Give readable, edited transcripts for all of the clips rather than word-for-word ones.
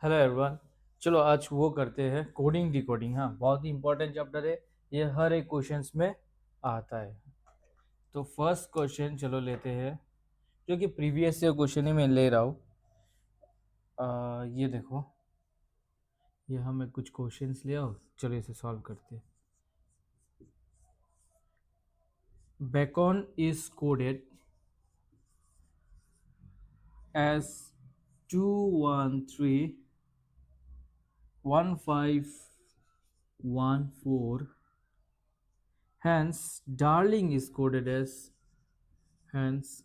Hello everyone. चलो आज वो करते हैं कोडिंग डिकोडिंग। हाँ, बहुत ही इंपॉर्टेंट चैप्टर है। ये हर एक क्वेश्चंस में आता है। तो फर्स्ट क्वेश्चन चलो लेते हैं, जो कि प्रीवियस ईयर क्वेश्चन ही मैं ले रहा हूँ। ये देखो, ये हमें कुछ क्वेश्चंस ले आओ, चलो इसे सॉल्व करते हैं। Bacon is coded as 2131514, hence darling is coded as hence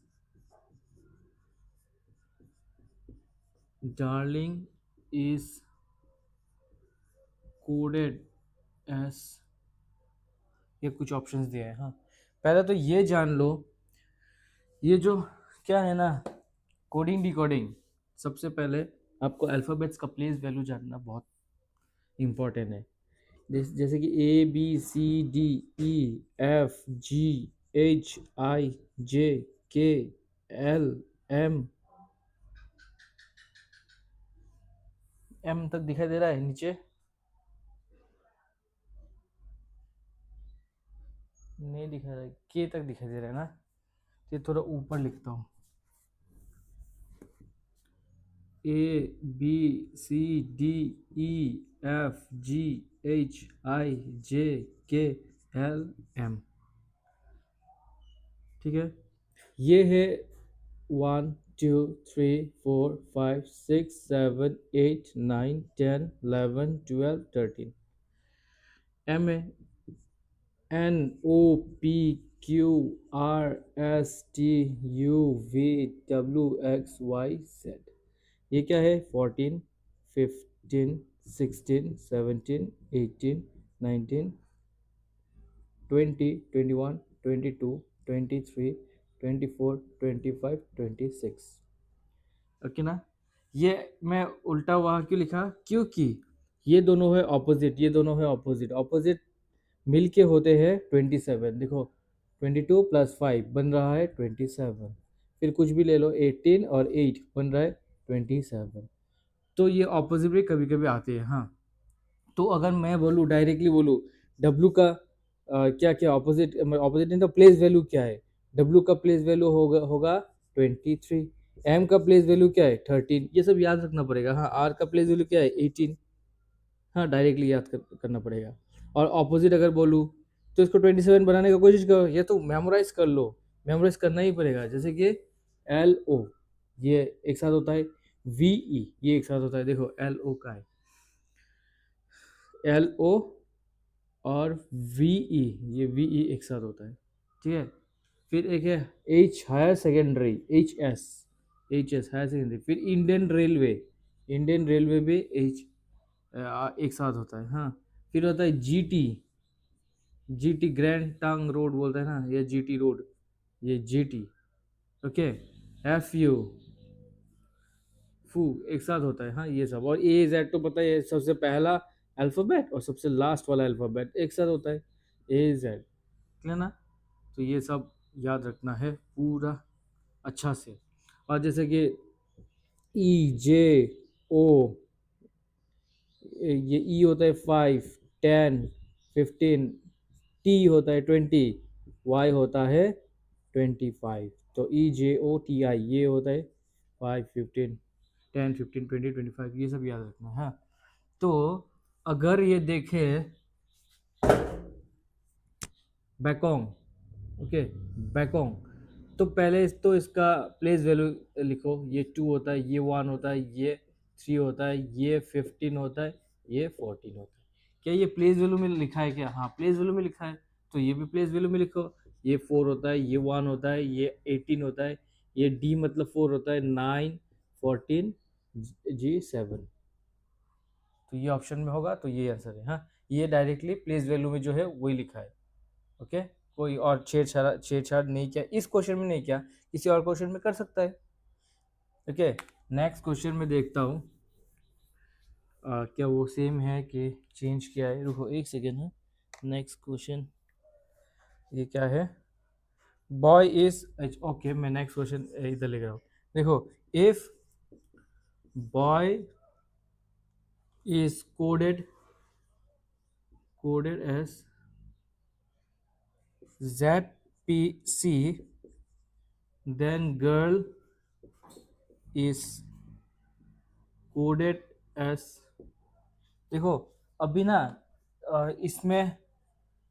darling is coded as. ये कुछ ऑप्शंस दिए हैं। हाँ, पहले तो ये जान लो, ये जो क्या है ना, कोडिंग डिकोडिंग। सबसे पहले आपको अल्फ़ाबेट्स का प्लेस वैल्यू जानना बहुत इंपॉर्टेंट है। जैसे कि A B C D E F G H I J K L M. M तक दिखाई दे रहा है नीचे? नहीं दिखा रहा है। के तक दिखाई दे रहा है ना? ये थोड़ा ऊपर लिखता हूँ। A B C D E F G H I J K L M. ठीक है, ये है 1 2 3 4 5 6 7 8 9 10 11 12 13। एम है N O P Q R S T U V W X Y Z. ये क्या है? 14 15 16 17 18 19 20 21 22 23 24 25 26। ओके ना? ये मैं उल्टा वहाँ क्यों लिखा? क्योंकि ये दोनों है ऑपोजिट, ये दोनों है ऑपोजिट। ऑपोजिट मिल के होते हैं 27। देखो, 22 + 5 बन रहा है 27। फिर कुछ भी ले लो, 18 और 8 बन रहा है 27। तो ये ऑपोजिट भी कभी कभी आते हैं। हाँ, तो अगर मैं बोलूँ, डायरेक्टली बोलूँ, डब्लू का क्या क्या ऑपोजिट, ऑपोजिट नहीं तो प्लेस वैल्यू क्या है? डब्लू का प्लेस वैल्यू होगा 23। एम का प्लेस वैल्यू क्या है? 13। ये सब याद रखना पड़ेगा। हाँ, आर का प्लेस वैल्यू क्या है? 18। हाँ, डायरेक्टली याद करना पड़ेगा। और ऑपोजिट अगर बोलूँ तो इसको 27 बनाने का कोशिश करो, ये तो मेमोराइज कर लो। मेमोराइज करना ही पड़ेगा। जैसे कि एल ओ, ये एक साथ होता है। वी ई, ये एक साथ होता है। देखो, एल ओ का है एल ओ, और वी ई, ये वी ई एक साथ होता है। ठीक है, फिर एक है H higher secondary, H S higher secondary. फिर इंडियन रेलवे, इंडियन रेलवे भी एच एक साथ होता है। हाँ, फिर होता है G T, G T grand trunk road बोलते हैं ना, ये जी टी रोड, ये G T. Okay, F U, फू एक साथ होता है। हाँ, ये सब। और ए जेड तो पता है, सबसे पहला अल्फ़ाबेट और सबसे लास्ट वाला अल्फ़ाबेट एक साथ होता है, ए जेड। है ना? तो ये सब याद रखना है पूरा अच्छा से। और जैसे कि ई जे ओ, ये ई होता है 5, 10, 15, टी होता है 20, वाई होता है 25। तो ई जे ओ टी आई, ये होता है 5, 15, 10, 15, 20, 25। ये सब याद रखना है। हाँ, तो अगर ये देखें बैकोंग, ओके, बैकोंग, तो पहले तो इसका प्लेस वैल्यू लिखो। ये 2 होता है, ये 1 होता है, ये 3 होता है, ये 15 होता है, ये 14 होता है। क्या ये प्लेस वैल्यू में लिखा है क्या? हाँ, प्लेस वैल्यू में लिखा है। तो ये भी प्लेस वैल्यू में लिखो। ये 4 होता है, ये 1 होता है, ये 18 होता है, ये डी मतलब 4 होता है, 9, 14, जी 7। तो ये ऑप्शन में होगा, तो ये आंसर है। हाँ, ये डायरेक्टली प्लेस वैल्यू में जो है वही लिखा है। ओके, कोई और छेड़छाड़ छेड़छाड़ नहीं किया इस क्वेश्चन में, नहीं किया, किसी और क्वेश्चन में कर सकता है। ओके, नेक्स्ट क्वेश्चन में देखता हूँ क्या वो सेम है कि चेंज किया है। रुको एक सेकेंड है। नेक्स्ट क्वेश्चन ये क्या है? बॉय इज, ओके, मैं नेक्स्ट क्वेश्चन इधर ले रहा हूँ। देखो, if boy is coded as ZPC, then girl is coded as, देखो अभी ना इसमें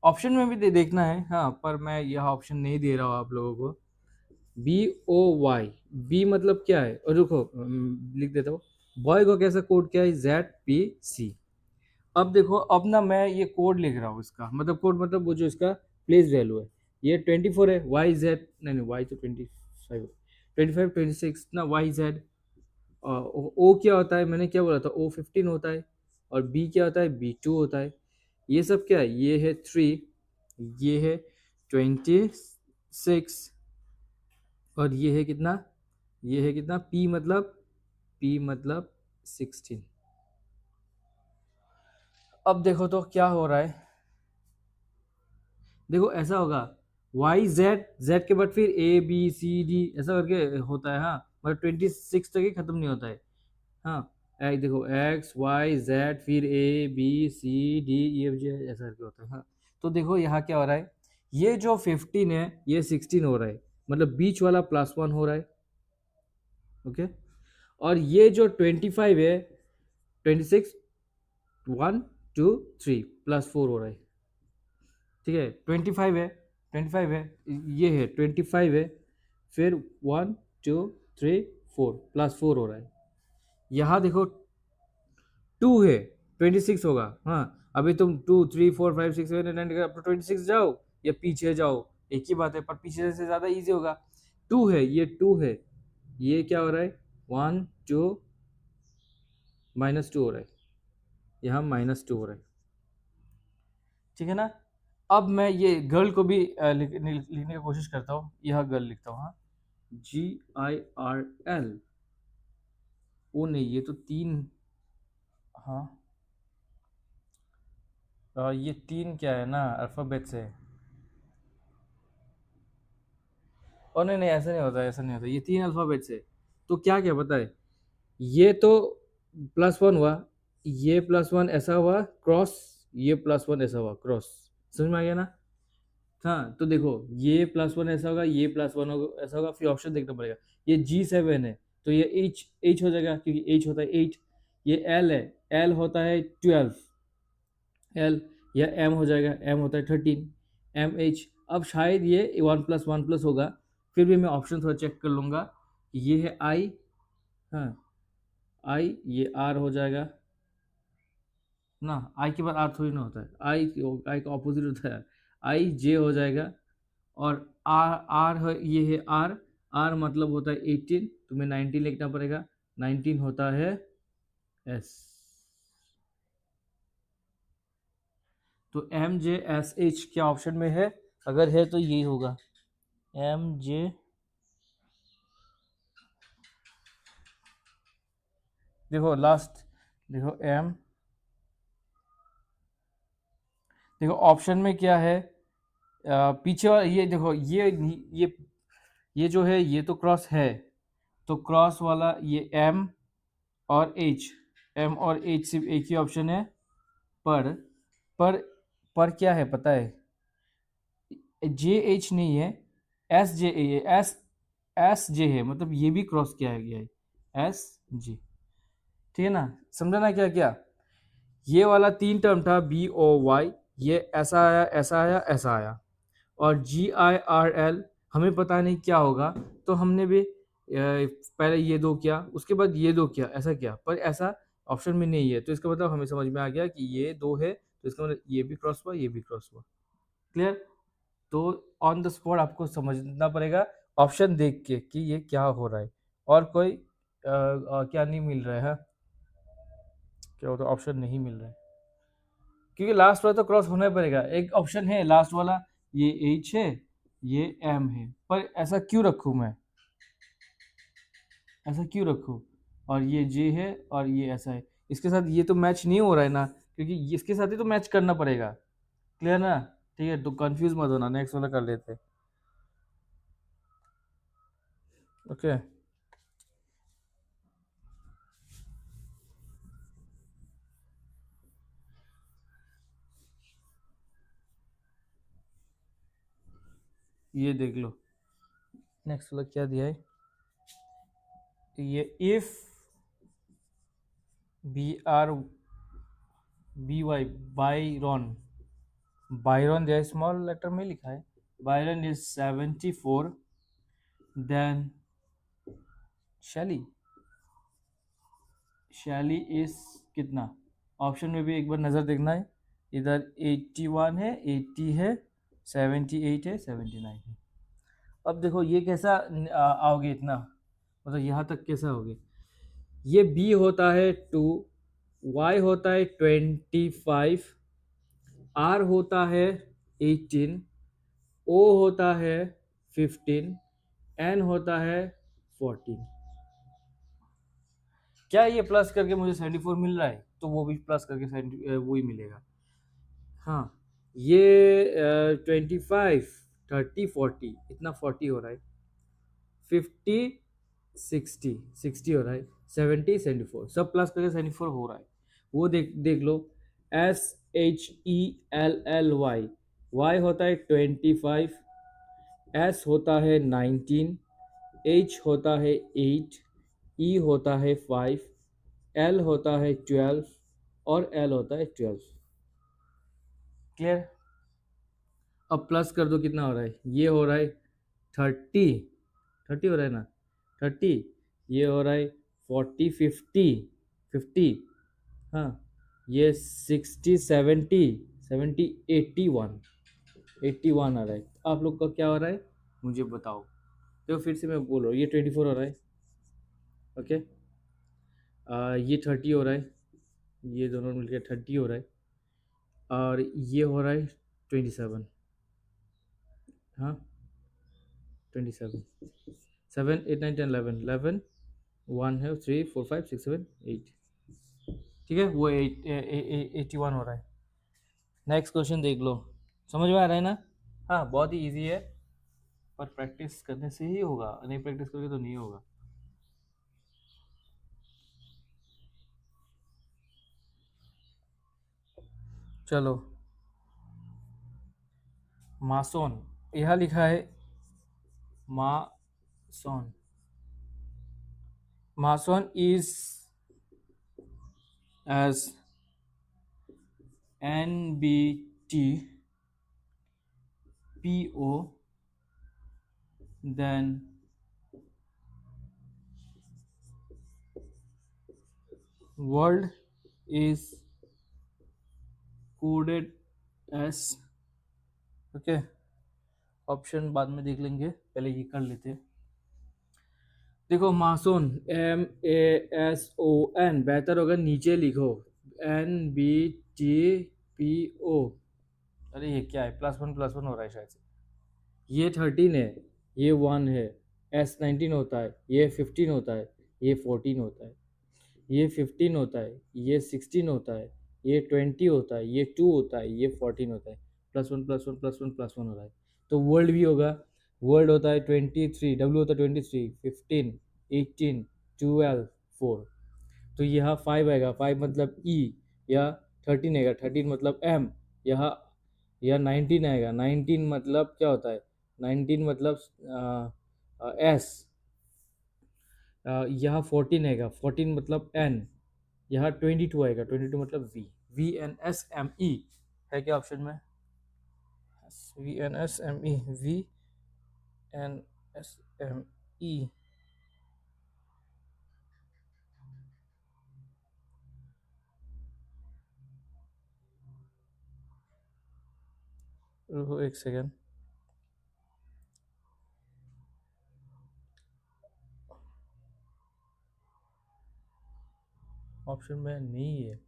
ऑप्शन में भी देखना है, हाँ, पर मैं यह ऑप्शन नहीं दे रहा हूँ आप लोगों को। BOY, बी मतलब क्या है, और रुको लिख देता हूँ। बॉय को कैसा कोड क्या है, ZPC। अब देखो, अब ना मैं ये कोड लिख रहा हूँ, इसका मतलब कोड मतलब वो जो इसका प्लेस वैल्यू है, ये 24 है, वाई जेड, नहीं वाई तो 25, 25 26 ना, वाई जेड। ओ क्या होता है, मैंने क्या बोला था, ओ 15 होता है, और बी क्या होता है, B2 होता है। ये सब क्या है, ये है 3, ये है 26, और ये है कितना, ये है कितना, P मतलब 16। अब देखो तो क्या हो रहा है, देखो ऐसा होगा, वाई जेड, जेड के बाद फिर ABCD ऐसा करके होता है, हाँ, मतलब 26 तक ही खत्म नहीं होता है। हाँ, देखो एक्स वाई जेड फिर ABCD EFG ऐसा करके होता है, हाँ। तो देखो यहाँ क्या हो रहा है, ये जो 15 है ये 16 हो रहा है, मतलब बीच वाला +1 हो रहा है, ओके। और ये जो 25 है, 26, 1 2 3 +4 हो रहा है, ठीक है। 25 है, ये है 25 है, फिर 1 2 3 4 +4 हो रहा है। यहाँ देखो 2 है, 26 होगा, हाँ। अभी तुम 2 3 4 5 6 7 8 9 अप टू 26 जाओ या पीछे जाओ, एक ही बात है, पर पीछे से ज़्यादा इजी होगा। 2 है, ये 2 है, ये क्या हो रहा है, 1 2 -2 हो रहा है, यहाँ -2 हो रहा है, ठीक है ना। अब मैं ये गर्ल को भी लिखने की कोशिश करता हूँ, यह गर्ल लिखता हूँ, हाँ। GIRL, ओ नहीं, ये तो 3, हाँ, ये 3 क्या है ना, अल्फ़ाबेट से, और नहीं नहीं, ऐसा नहीं होता, ऐसा नहीं होता, ये 3 अल्फ़ाबेट से। तो क्या क्या पता है, ये तो +1 हुआ, ये +1 ऐसा हुआ क्रॉस, ये +1 ऐसा हुआ क्रॉस, समझ में आ गया ना। हाँ, तो देखो ये +1 ऐसा होगा, ये +1 होगा ऐसा होगा, फिर ऑप्शन देखना पड़ेगा। ये G7 है, तो ये H हो जाएगा, क्योंकि H होता है 8। ये L है, L होता है 12, L, या M हो जाएगा, M होता है 13, MH। अब शायद ये 1+1+ होगा, फिर भी मैं ऑप्शन थोड़ा चेक कर लूँगा। ये है I, हाँ, I, ये R हो जाएगा ना, I के बाद R थोड़ी ना होता है, I का ऑपोजिट होता है, IJ हो जाएगा। और आर आर है, ये है आर, आर मतलब होता है 18, तुम्हें 19 लिखना पड़ेगा, 19 होता है एस। तो MJSH क्या ऑप्शन में है, अगर है तो ये होगा MJ, देखो लास्ट, देखो M, देखो ऑप्शन में क्या है, पीछे वाला ये देखो, ये जो है ये तो क्रॉस है, तो क्रॉस वाला ये M और H, M और H सिर्फ एक ही ऑप्शन है, पर पर पर क्या है पता है, JH नहीं है, SJ है, SJ है, मतलब ये भी क्रॉस किया गया है, SJ, ठीक है ना। समझा ना क्या क्या, ये वाला 3 टर्म था BOY, ये ऐसा आया, ऐसा आया, ऐसा आया, और GIRL हमें पता नहीं क्या होगा, तो हमने भी पहले ये दो किया, उसके बाद ये दो किया, ऐसा किया, पर ऐसा ऑप्शन में नहीं है, तो इसका मतलब हमें समझ में आ गया कि ये 2 है, तो इसका मतलब ये भी क्रॉस हुआ, ये भी क्रॉस हुआ, क्लियर। तो ऑन द स्पॉट आपको समझना पड़ेगा ऑप्शन देख के कि ये क्या हो रहा है, और कोई क्या नहीं मिल रहा है, हाँ? क्या होता है, ऑप्शन नहीं मिल रहा है, क्योंकि लास्ट वाला तो क्रॉस होना ही पड़ेगा, एक ऑप्शन है लास्ट वाला, ये H है, ये M है, पर ऐसा क्यों रखूँ मैं, ऐसा क्यों रखूँ, और ये J है और ये ऐसा है, इसके साथ ये तो मैच नहीं हो रहा है ना, क्योंकि इसके साथ ही तो मैच करना पड़ेगा, क्लियर ना। ठीक है, तो कंफ्यूज मत होना, नेक्स्ट वाला कर लेते, ओके। ये देख लो, नेक्स्ट वाला क्या दिया है, ये if B R B Y Byron, Byron दिया स्मॉल लेटर में लिखा है, बायरॉन इज 74, देन शैली, शैली इज कितना, ऑप्शन में भी एक बार नज़र देखना है, इधर 81 है, 80 है, 78 है, 79 है। अब देखो ये कैसा आओगे इतना, मतलब यहाँ तक कैसा होगे, ये बी होता है 2, वाई होता है 25, आर होता है 18, ओ होता है 15, एन होता है 14। क्या ये प्लस करके मुझे 74 मिल रहा है, तो वो भी प्लस करके 70 वो ही मिलेगा। हाँ, ये 25, 30, 40, इतना 40 हो रहा है, 50, 60, 60 हो रहा है, 70, 74, सब प्लस करके 74 हो रहा है। वो देख देख लो, SHELLY, वाई होता है 25, एस होता है 19, एच होता है 8, ई होता है 5, एल होता है 12 और एल होता है 12। क्लियर? अब प्लस कर दो, कितना हो रहा है, ये हो रहा है 30, 30 हो रहा है ना, 30, ये हो रहा है 40, 50, 50, हाँ, ये 60, 70, 70, 81, 81 आ रहा है। आप लोग का क्या हो रहा है मुझे बताओ। तो फिर से मैं बोल रहा हूँ, ये 24 हो रहा है, ओके, ये 30 हो रहा है, ये दोनों मिलकर 30 हो रहा है, और ये हो रहा है 27, हाँ, 27, 7, 8, 9, 10, 11, 11, 1 है, 3, 4, 5, 6, 7, 8, ठीक है, वो 81 हो रहा है। नेक्स्ट क्वेश्चन देख लो, समझ में आ रहा है ना? हाँ, बहुत ही इजी है, पर प्रैक्टिस करने से ही होगा, नहीं प्रैक्टिस करोगे तो नहीं होगा। चलो, मासोन, यह लिखा है mason, mason is as NBT PO, then world is coded as, okay, option बाद में देख लेंगे, पहले ये कर लेते हैं। देखो, मासोन MASON, बेहतर होगा नीचे लिखो, NBTPO, अरे ये क्या है, +1 हो रहा है शायद से, ये 13 है, ये 1 है, S19 होता है, ये 15 होता है, ये 14 होता है, ये 15 होता है, ये 16 होता है, ये 20 होता है, ये 2 होता है, ये 14 होता है, +1 हो रहा है। तो वर्ल्ड भी होगा, वर्ल्ड होता है 23, W होता है 23, 15, 18, 12, 4, तो यहाँ 5 आएगा, 5 मतलब E, या 13 आएगा, 13 मतलब M, यहाँ या 19 आएगा, 19 मतलब क्या होता है, 19 मतलब S, यहाँ 14 आएगा, 14 मतलब N, यहाँ 22 आएगा, 22 मतलब V, VNSME है क्या ऑप्शन में, VNSME, VNSME, रुको एक सेकेंड, ऑप्शन में नहीं है,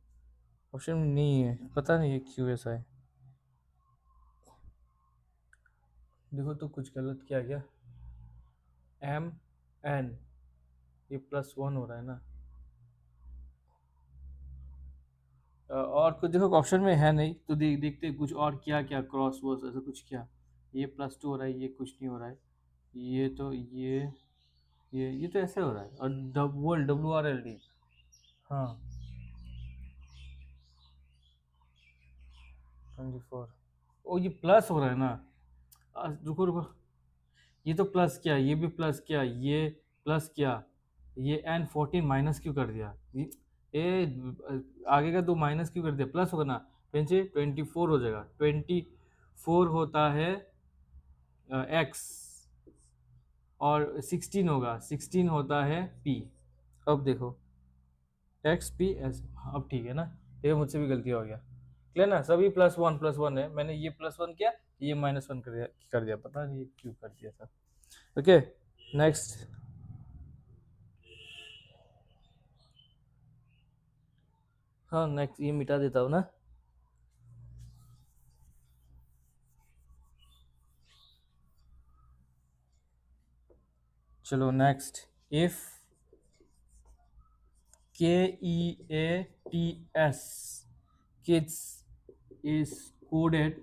ऑप्शन में नहीं है, पता नहीं है क्यों ऐसा है। देखो तो कुछ गलत किया क्या, MN, ये +1 हो रहा है ना, और कुछ देखो ऑप्शन में है नहीं, तो देखते हैं कुछ और क्या क्या क्रॉस वॉस ऐसा कुछ क्या, ये +2 हो रहा है, ये कुछ नहीं हो रहा है, ये तो ये तो ऐसे हो रहा है, और WRLD, हाँ, 24, ओ ये प्लस हो रहा है ना, रुको रुको, ये तो प्लस किया, ये भी प्लस किया, ये प्लस किया, ये एन 14 माइनस क्यों कर दिया? ए आगे का दो माइनस क्यों कर दिया? प्लस होगा ना, 24 हो जाएगा। 24 होता है एक्स, और 16 होगा, 16 होता है पी। अब देखो एक्स पी एस, अब ठीक है ना, ये मुझसे भी गलती हो गया। क्लियर ना, सभी प्लस वन है, मैंने ये प्लस वन किया, ये माइनस वन कर दिया, पता नहीं ये क्यों कर दिया था। Okay next. हाँ नेक्स्ट, ये मिटा देता हूँ ना। चलो next, if KEATS kids is coded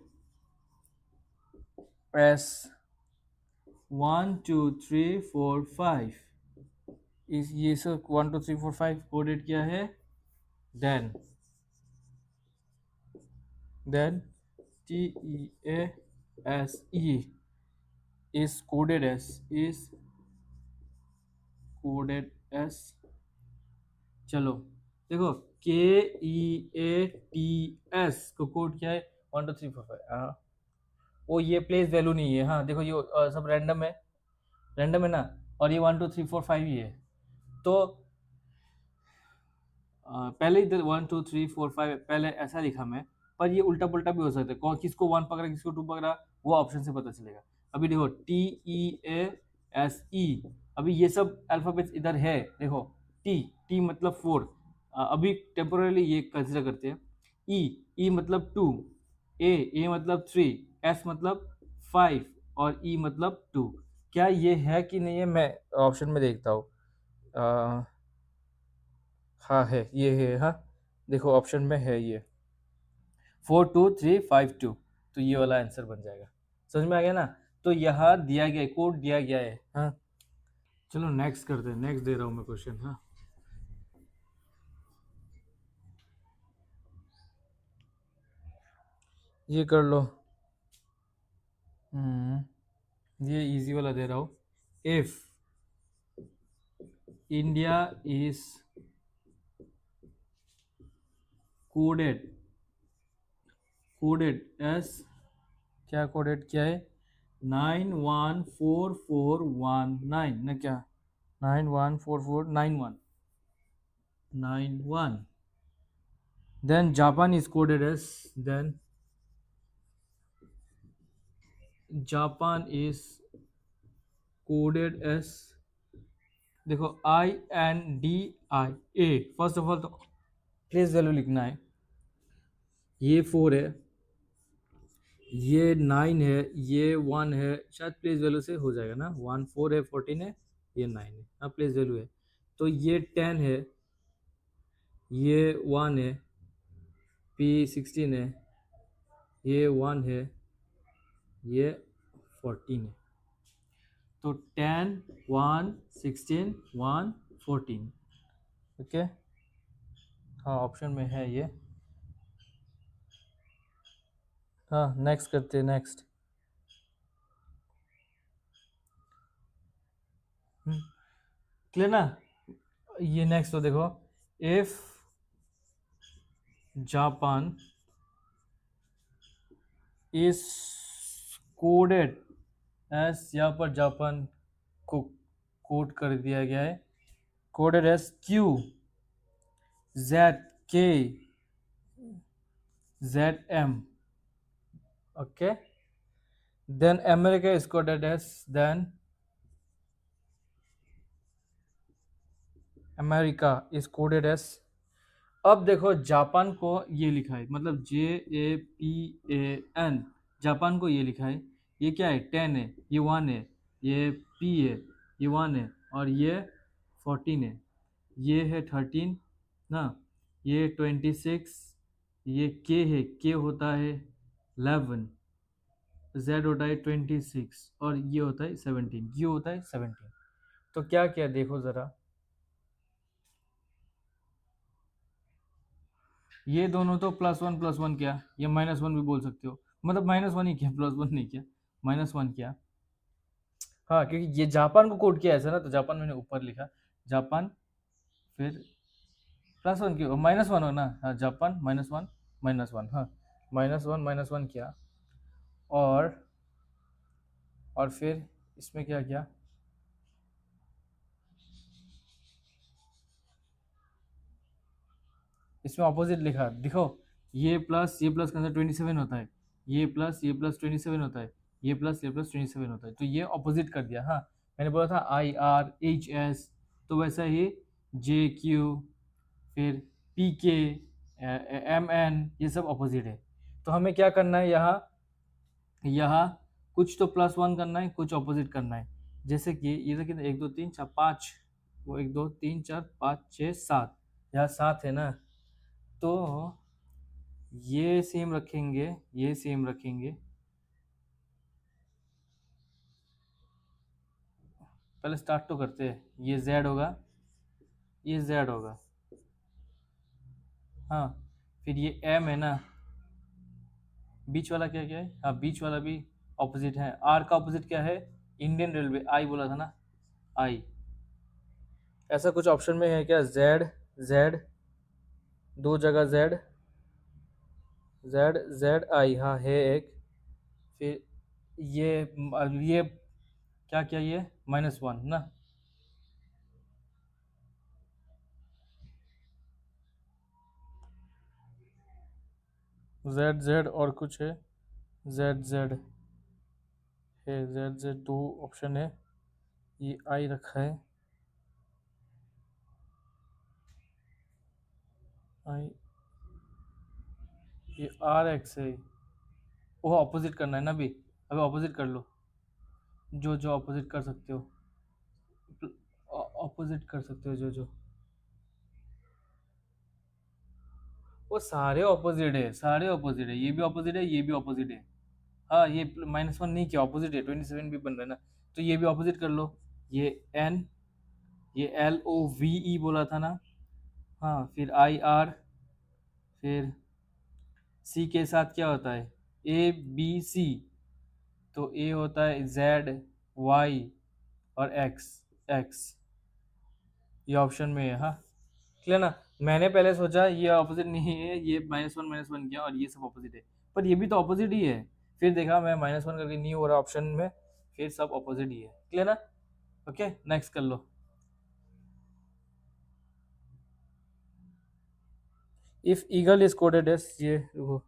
as 1 2 3 4 5, इस ये सब 1 2 3 4 5 कोडेड क्या है? Then TEASE is coded as, चलो देखो, KEATS को कोड क्या है? 1 2 3 4 5। हाँ, वो ये प्लेस वैल्यू नहीं है। हाँ देखो, ये सब रैंडम है, रैंडम है ना, और ये 1 2 3 4 5 ही है। तो पहले ही 1 2 3 4 5 पहले ऐसा लिखा मैं, पर ये उल्टा पुल्टा भी हो सकता है, कौन किसको 1 पकड़ा किसको 2 पकड़ा, वो ऑप्शन से पता चलेगा। अभी देखो TEASE, अभी ये सब अल्फाबेट्स इधर है, देखो टी मतलब 4, अभी टेम्पोरली ये कंसिडर करते हैं। ई मतलब 2, ए मतलब 3, एस मतलब 5, और ई मतलब 2। क्या ये है कि नहीं है, मैं ऑप्शन में देखता हूँ। हाँ है, ये है, हाँ देखो ऑप्शन में है ये 4 2 3 5 2, तो ये वाला आंसर बन जाएगा। समझ में आ गया ना? तो यहाँ दिया गया है, कोड दिया गया है। हाँ चलो नेक्स्ट करते हैं, नेक्स्ट दे रहा हूँ मैं क्वेश्चन। हाँ ये कर लो। ये इजी वाला दे रहा हूँ। If India is coded S, क्या कोडेड क्या है? 914419 ना, क्या 914491, then Japan is coded as, then Japan is coded as, देखो INDIA। फर्स्ट ऑफ ऑल तो प्लेस वैल्यू लिखना है, ये 4 है, ये 9 है, ये 1 है, शायद प्लेस वैल्यू से हो जाएगा ना। 1 4 है, 14 है, ये 9 है, हाँ प्लेस वैल्यू है। तो ये 10 है, ये 1 है, P 16 है, ये 1 है, ये 14 है। तो 10 1 16 1 14। ओके हाँ ऑप्शन में है ये। हाँ नेक्स्ट करते हैं, नेक्स्ट। क्लियर ना? ये नेक्स्ट तो देखो, if Japan is coded as, यहाँ पर जापान को कोड कर दिया गया है, coded as QZKZM। Okay, then America is coded as, then America is coded as. अब देखो जापान को ये लिखा है, मतलब JAPAN, जापान को ये लिखा है, ये क्या है? 10 है, ये 1 है, ये P है, ये 1 है, और ये 14 है, ये है 13 ना, ये 26, ये K है, K होता है 11, Z होता है 26, और ये होता है 17, ये होता है 17। तो क्या क्या देखो ज़रा, ये दोनों तो प्लस वन किया, या माइनस वन भी बोल सकते हो, मतलब माइनस वन ही किया, प्लस वन नहीं किया, माइनस वन किया। हाँ, क्योंकि ये जापान को कोड किया ऐसा ना, तो जापान मैंने ऊपर लिखा, जापान, फिर +1 क्यों, -1 हो ना, हाँ जापान -1 -1, हाँ -1 किया, और फिर इसमें क्या किया, इसमें ऑपोजिट लिखा, देखो ये प्लस के अंदर 27 होता है, ये प्लस 27 होता है, ये प्लस 27 होता है, तो ये ऑपोजिट कर दिया। हाँ, मैंने बोला था IR HS, तो वैसा ही JQ, फिर PK, MN, ये सब ऑपोजिट है। तो हमें क्या करना है, यहाँ यहाँ कुछ तो +1 करना है, कुछ ऑपोजिट करना है। जैसे कि ये देखिए, 1 2 3 4 5, वो 1 2 3 4 5 6 7, यहाँ 7 है ना, तो ये सेम रखेंगे, ये सेम रखेंगे। पहले स्टार्ट तो करते हैं, ये Z होगा, ये Z होगा, हाँ, फिर ये M है ना, बीच वाला क्या क्या है, हाँ बीच वाला भी ऑपोजिट है। R का ऑपोजिट क्या है, इंडियन रेलवे, I बोला था ना, I। ऐसा कुछ ऑप्शन में है क्या, Z, दो जगह ZI, हाँ है एक, फिर ये क्या क्या, ये -1 ना, Z और कुछ है, Z है, Z दो ऑप्शन है, ये I रखा है, I, ये RX है, वो ऑपोजिट करना है ना अभी, ऑपोजिट कर लो, जो ऑपोजिट कर सकते हो, ऑपोजिट कर सकते हो जो, वो सारे ऑपोजिट है, सारे ऑपोजिट है, ये भी ऑपोजिट है, ये भी ऑपोजिट है। हाँ, ये -1 नहीं किया, ऑपोजिट है, 27 भी बन रहा है ना, तो ये भी ऑपोजिट कर लो, ये N, ये LOVE बोला था ना, हाँ, फिर IR, फिर C के साथ क्या होता है, ABC, तो A होता है ZY और X ये ऑप्शन में है, हाँ क्लियर ना। मैंने पहले सोचा ये अपोजिट नहीं है, ये -1 किया और ये सब अपोजिट है, पर ये भी तो अपोजिट ही है, फिर देखा मैं -1 करके नहीं हो रहा ऑप्शन में, फिर सब अपोजिट ही है, क्लियर ना। ओके, नेक्स्ट कर लो। If eagle is coded as, ये रुको,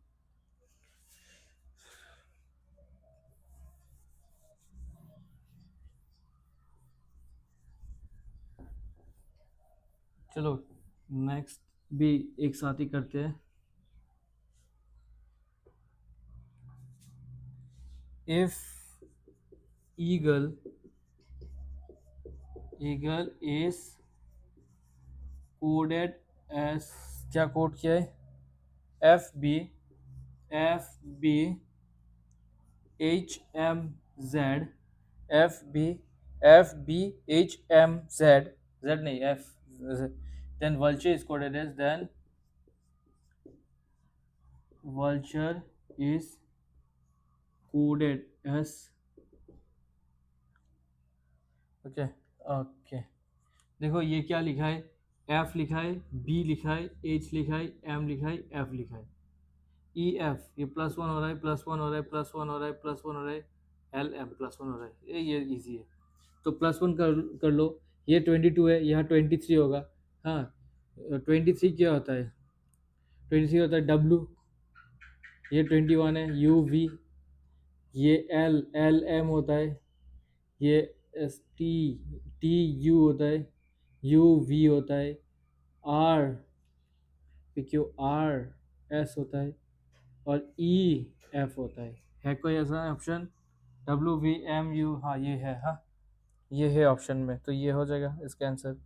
चलो नेक्स्ट भी एक साथ ही करते हैं। If eagle is coded S, क्या कोड किया है, FB HMZ, FB HMZ, Z नहीं F, then vulture is coded as, then vulture is coded as, okay okay, देखो ये क्या लिखा है, F लिखा है, B लिखा है, H लिखा है, M लिखा है, F लिखा है, EF, ये +1 हो रहा है, +1 हो रहा है, +1 हो रहा है, +1 हो रहा है, LM +1 हो रहा है, ये इजी है, तो +1 कर लो, ये 22 है, यहाँ 23 होगा, हाँ 23 क्या होता है, 23 होता है W, ये 21 है, UV, ये LM होता है, ये TU होता है, UV होता है, R RS होता है, और EF होता है कोई ऐसा ऑप्शन, WVMU, हाँ ये है, हाँ ये है ऑप्शन में, तो ये हो जाएगा इसका आंसर।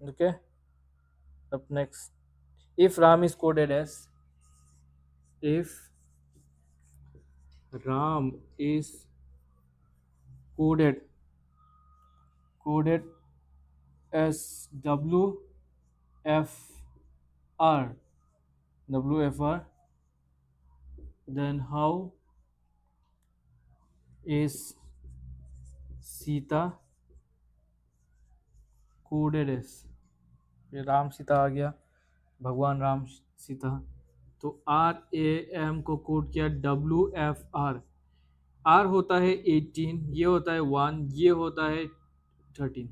ओके, अब next, if Ram is coded S, if Ram is coded coded S WFR, WFR, then how is Sita coded as, ये राम सीता आ गया, भगवान राम सीता। तो RAM को कोड किया WFR। आर होता है 18, ये होता है 1, ये होता है 13।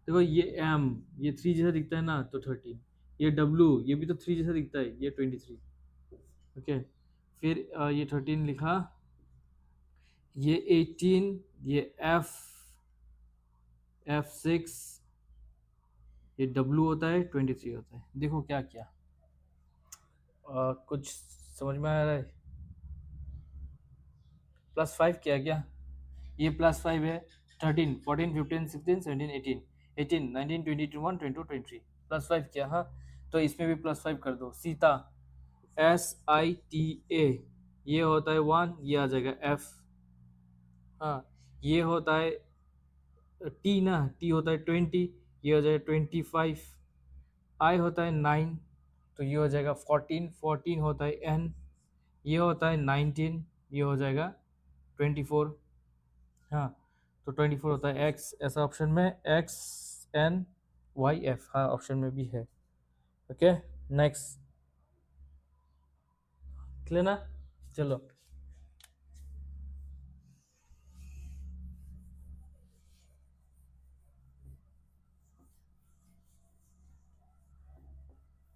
देखो ये एम, ये 3 जैसा दिखता है ना, तो 13। ये डब्ल्यू, ये भी तो 3 जैसा दिखता है, ये 23। ओके, फिर ये 13 लिखा, ये 18, ये F6, ये W होता है, 23 होता है। देखो क्या किया, कुछ समझ में आ रहा है? +5 किया क्या? ये +5 है। 13, 14, 15, 16, 17, 18, 18, 19, 20, 21, 22, 23, +5 किया। हाँ, तो इसमें भी +5 कर दो। सीता SITA, ये होता है 1, ये आ जाएगा F। हाँ, ये होता है T ना, T होता है 20, ये हो जाएगा 25। I होता है 9, तो ये हो जाएगा 14, 14 होता है N, ये होता है 19, ये हो जाएगा 24। हाँ, तो 24 होता है X, ऐसा ऑप्शन में XNYF, हाँ ऑप्शन में भी है। ओके, नेक्स्ट, क्लियर ना? चलो,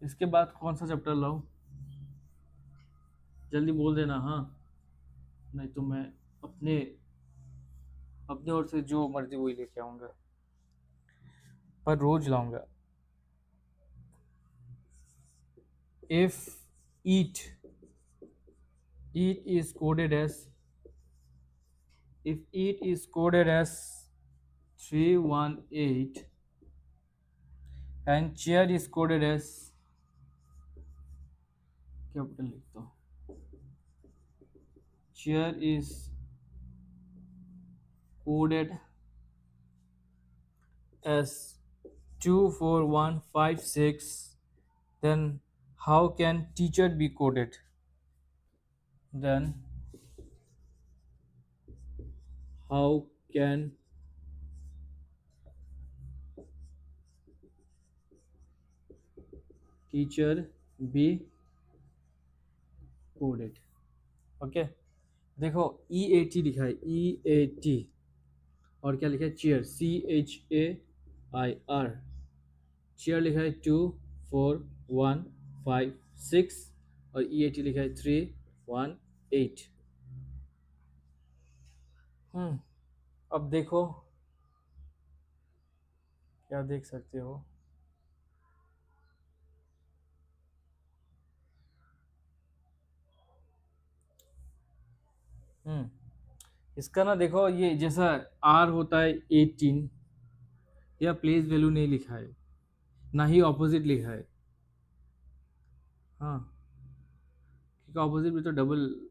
इसके बाद कौन सा चैप्टर लाऊं? जल्दी बोल देना हाँ, नहीं तो मैं अपने अपने ओर से जो मर्जी वही लेके आऊंगा, पर रोज लाऊंगा। If it, it is coded as, if it is coded as 318 and chair is coded as, capital लिखता हूँ, chair is coded as 24156, then how can teacher be coded? Then how can teacher be coded? Okay, देखो EAT लिखा है, EAT, और क्या लिखा है? Chair, CHAIR, chair लिखा है 24156, और EAT लिखा है 318। अब देखो क्या देख सकते हो, इसका ना देखो, ये जैसा R होता है 18, या प्लेस वैल्यू नहीं लिखा है, ना ही ऑपोजिट लिखा है। हाँ, क्योंकि ऑपोजिट भी तो डबल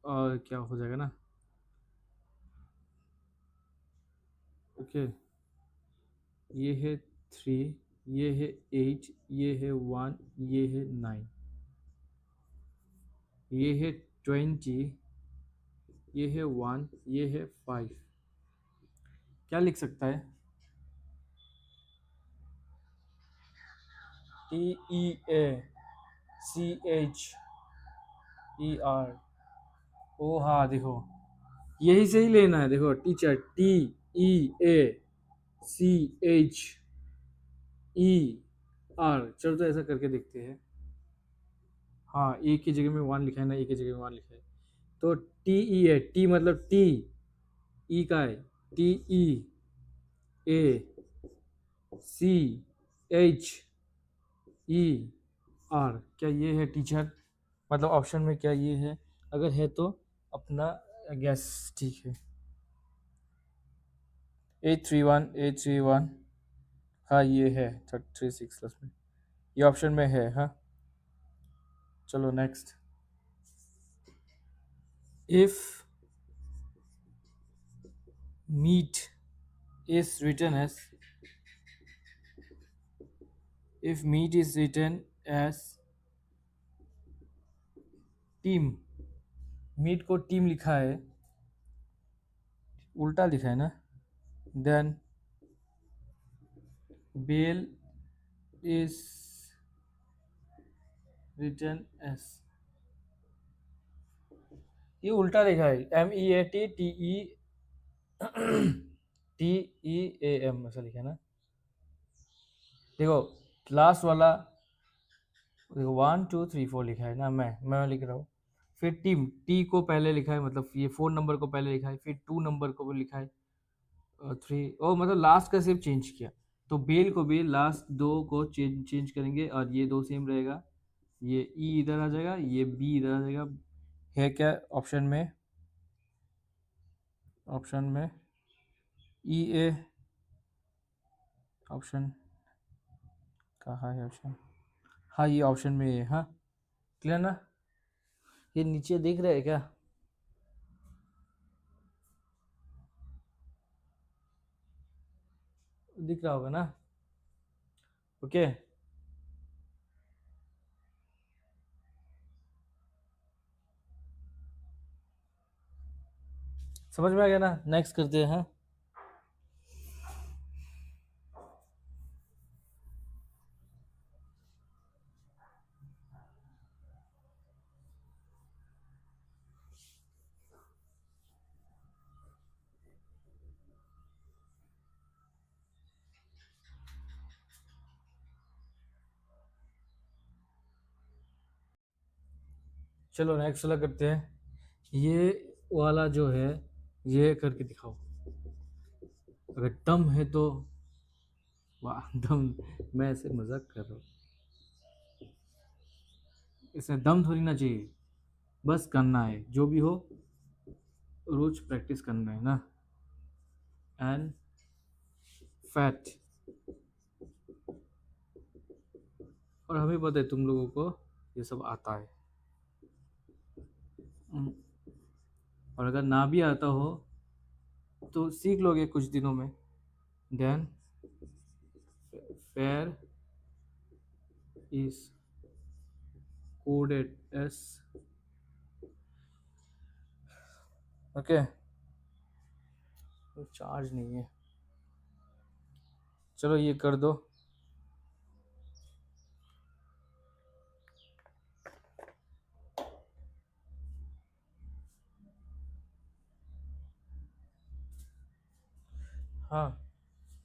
क्या हो जाएगा ना। ओके, ये है 3, ये है 8, ये है 1, ये है 9, ये है 20, ये है 1, ये है 5। क्या लिख सकता है? TEACHER, ओ हाँ देखो, यही से ही लेना है। देखो टीचर, TEACHER, चलो तो ऐसा करके देखते हैं। हाँ, ए की जगह में 1 लिखा है ना, ए की जगह में 1 लिखा है, तो TE है, टी मतलब टी, ई का है, TEACHER, क्या ये है टीचर? मतलब ऑप्शन में क्या ये है? अगर है तो अपना गैस ठीक है। 831, हाँ ये है 36 प्लस में, ये ऑप्शन में है। हाँ, चलो next. If meat is written as, if meat is written as team, meat को टीम लिखा है, उल्टा लिखा है ना, then bell is written as, ये उल्टा लिखा है, MEATTEAM ऐसा लिखा है ना। देखो लास्ट वाला, देखो 1 2 3 4 लिखा है ना, मैं लिख रहा हूँ। फिर टी को पहले लिखा है, मतलब ये 4 नंबर को पहले लिखा है, फिर 2 नंबर को भी लिखा है, 3 ओ मतलब लास्ट का सिर्फ चेंज किया। तो बेल को भी लास्ट दो को चेंज चेंज करेंगे, और ये दो सेम रहेगा, ये ई इधर आ जाएगा, ये बी इधर आ जाएगा। है क्या ऑप्शन में, ऑप्शन में ई ए, ऑप्शन कहाँ है ऑप्शन, हाँ ये ऑप्शन में है, हाँ क्लियर ना। ये नीचे दिख रहा है क्या, दिख रहा होगा ना, ओके। समझ में आ गया ना, नेक्स्ट करते हैं, हाँ। चलो नेक्स्ट वाला करते हैं, ये वाला जो है, ये करके दिखाओ, अगर दम है तो। वाह दम, मैं ऐसे मजाक कर रहा हूँ, इसमें दम थोड़ी ना चाहिए, बस करना है जो भी हो, रोज प्रैक्टिस करना है ना। एंड फैट, और हमें पता है तुम लोगों को ये सब आता है। हम्म, और अगर ना भी आता हो तो सीख लोगे कुछ दिनों में। Then fair is coded as, okay. Charge नहीं है, चलो ये कर दो। हाँ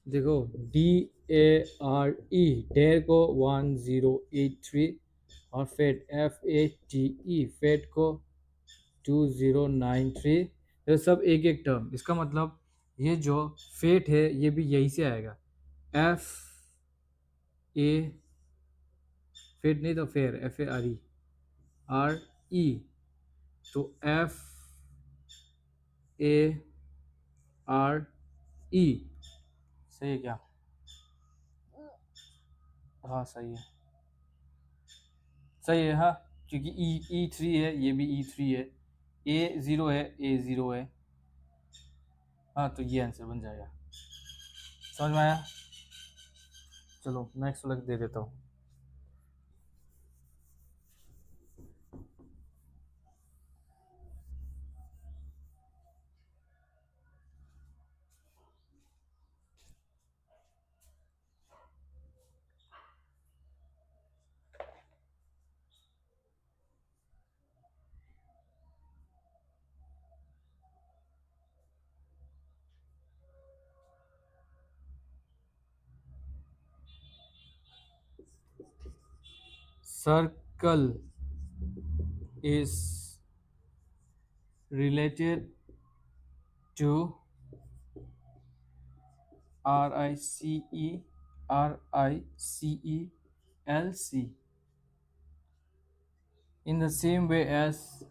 देखो, DARE, डेयर को 1083, और FATE, फेट को 2093। ये सब एक एक टर्म, इसका मतलब ये जो फेट है ये भी यही से आएगा, FA, फेट नहीं तो फेयर, FARE, तो FARE, सही है क्या, हाँ सही है, सही है हाँ, क्योंकि E3 है, ये भी E3 है, A0 है, A0 है, हाँ तो ये आंसर बन जाएगा। समझ में आया, चलो नेक्स्ट वाला दे देता हूँ। Circle is related to RICELC in the same way as,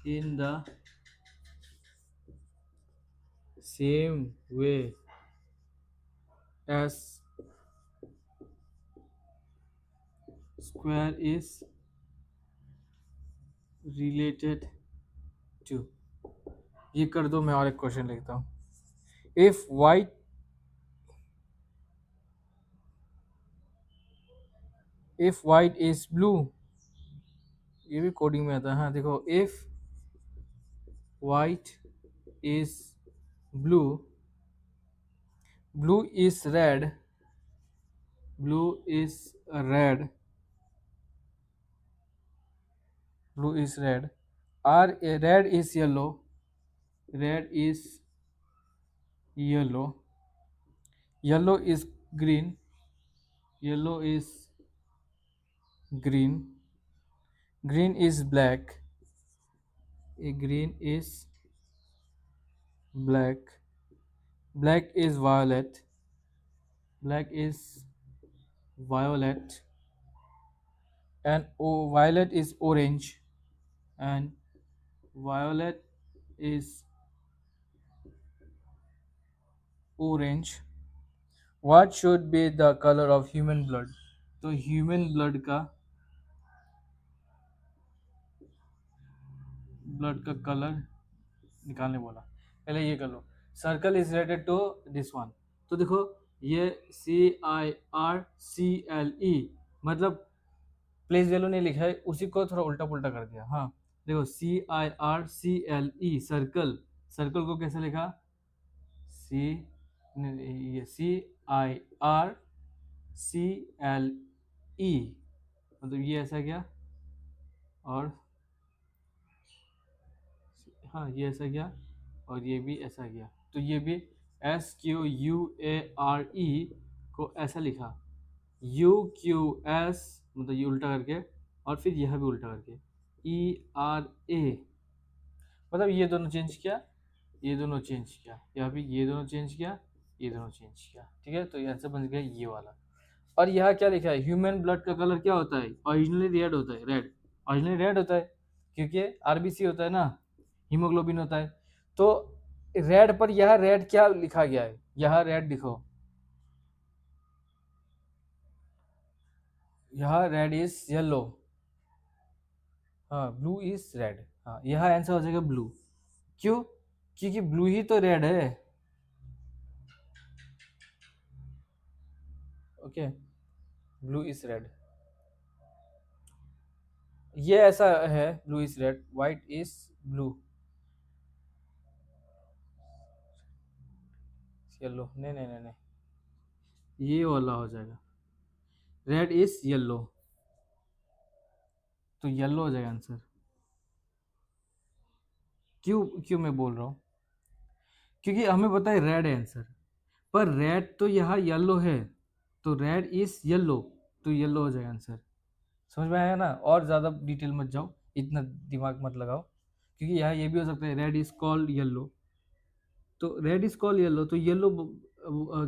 in the same way as square is related to। ये कर दो, मैं और एक क्वेश्चन लिखता हूँ। If white, if white is blue, ये भी कोडिंग में आता है, हाँ देखो, if white is blue, blue is red, blue is red, blue is red. Red is yellow, red is yellow, yellow is green, yellow is green, green is black, green is black, black is violet, black is violet, and violet is orange, and violet is orange. What should be the color of human blood? तो human blood का colour निकालने बोला। पहले ये कर लो, circle is related to this one. तो देखो ये CIRCLE, मतलब प्लेस वैल्यू नहीं लिखा है, उसी को थोड़ा उल्टा पुल्टा कर दिया। हाँ देखो CIRCLE, सर्कल, सर्कल को कैसे लिखा, सी, ये CIRCLE, मतलब ये ऐसा गया, और हाँ ये ऐसा गया, और ये भी ऐसा गया। तो ये भी SQUARE को ऐसा लिखा, UQS, मतलब ये उल्टा करके, और फिर यह भी उल्टा करके, ERA, मतलब ये दोनों चेंज किया, ये दोनों चेंज किया, यहाँ भी ये दोनों चेंज किया, ये दोनों चेंज किया। ठीक है, तो ये आंसर बन गया ये वाला। और यहाँ क्या लिखा है, ह्यूमन ब्लड का कलर क्या होता है, ओरिजिनली रेड होता है, रेड, ओरिजिनली रेड होता है, क्योंकि RBC होता है ना, हीमोग्लोबिन होता है। तो रेड पर यह रेड क्या लिखा गया है, यह रेड दिखो, यह रेड इज येलो, हाँ ब्लू इज रेड, हाँ यह आंसर हो जाएगा ब्लू। क्यों, क्योंकि ब्लू ही तो रेड है। ओके, ब्लू इज रेड, ये ऐसा है, blue is red, white is blue, yellow, नहीं नहीं नहीं नहीं, ये वाला हो जाएगा, रेड इज येलो, तो येलो हो जाएगा आंसर। क्यों, क्यों मैं बोल रहा हूँ, क्योंकि हमें पता है रेड है आंसर, पर रेड तो यहाँ येलो है, तो रेड इज येलो, तो येलो हो जाएगा आंसर। समझ में आया ना, और ज़्यादा डिटेल मत जाओ, इतना दिमाग मत लगाओ, क्योंकि यहाँ ये भी हो सकता है रेड इज कॉल्ड येलो, तो रेड इज कॉल्ड येलो, तो येलो